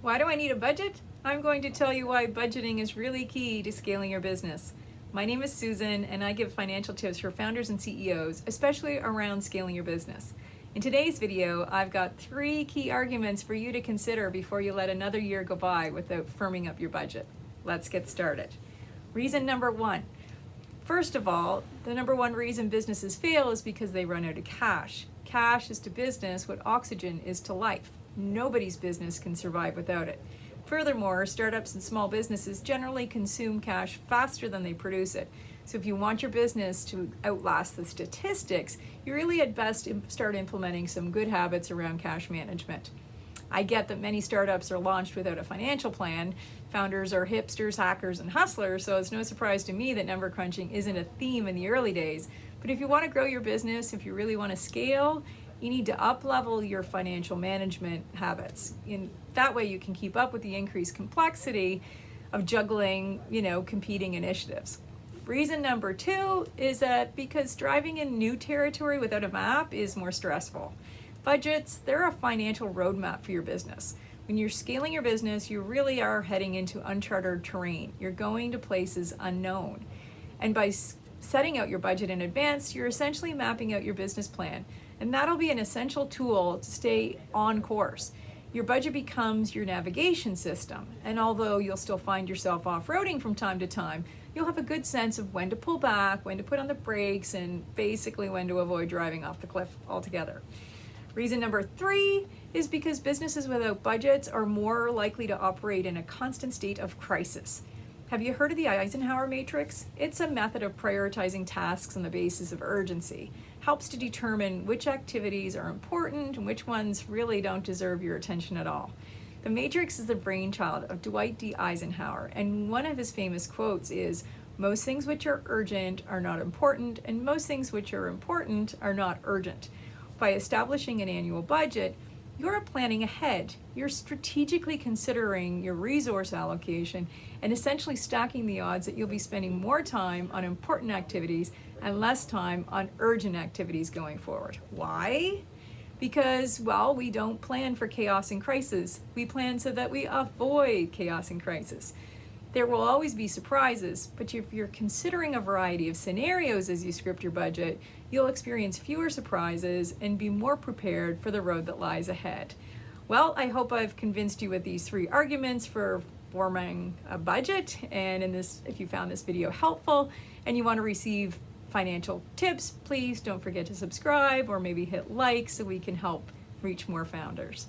Why do I need a budget? I'm going to tell you why budgeting is really key to scaling your business. My name is Susan, and I give financial tips for founders and CEOs, especially around scaling your business. In today's video, I've got 3 key arguments for you to consider before you let another year go by without firming up your budget. Let's get started. Reason number 1. First of all, the number 1 reason businesses fail is because they run out of cash. Cash is to business what oxygen is to life. Nobody's business can survive without it. Furthermore, startups and small businesses generally consume cash faster than they produce it. So if you want your business to outlast the statistics, you really at best start implementing some good habits around cash management. I get that many startups are launched without a financial plan. Founders are hipsters, hackers, and hustlers, so it's no surprise to me that number crunching isn't a theme in the early days. But if you want to grow your business, if you really want to scale, you need to up-level your financial management habits. In that way you can keep up with the increased complexity of juggling, competing initiatives. Reason number 2 is that because driving in new territory without a map is more stressful. Budgets, they're a financial roadmap for your business. When you're scaling your business, you really are heading into uncharted terrain. You're going to places unknown. And by setting out your budget in advance, you're essentially mapping out your business plan. And that'll be an essential tool to stay on course. Your budget becomes your navigation system. And although you'll still find yourself off-roading from time to time, you'll have a good sense of when to pull back, when to put on the brakes, and basically when to avoid driving off the cliff altogether. Reason number 3 is because businesses without budgets are more likely to operate in a constant state of crisis. Have you heard of the Eisenhower matrix? It's a method of prioritizing tasks on the basis of urgency. Helps to determine which activities are important and which ones really don't deserve your attention at all. The matrix is the brainchild of Dwight D. Eisenhower, and one of his famous quotes is, "Most things which are urgent are not important, and most things which are important are not urgent." By establishing an annual budget, you're planning ahead. You're strategically considering your resource allocation and essentially stacking the odds that you'll be spending more time on important activities and less time on urgent activities going forward. Why? Because, we don't plan for chaos and crisis. We plan so that we avoid chaos and crisis. There will always be surprises, but if you're considering a variety of scenarios as you script your budget, you'll experience fewer surprises and be more prepared for the road that lies ahead. Well, I hope I've convinced you with these 3 arguments for forming a budget. And if you found this video helpful and you want to receive financial tips, please don't forget to subscribe or maybe hit like so we can help reach more founders.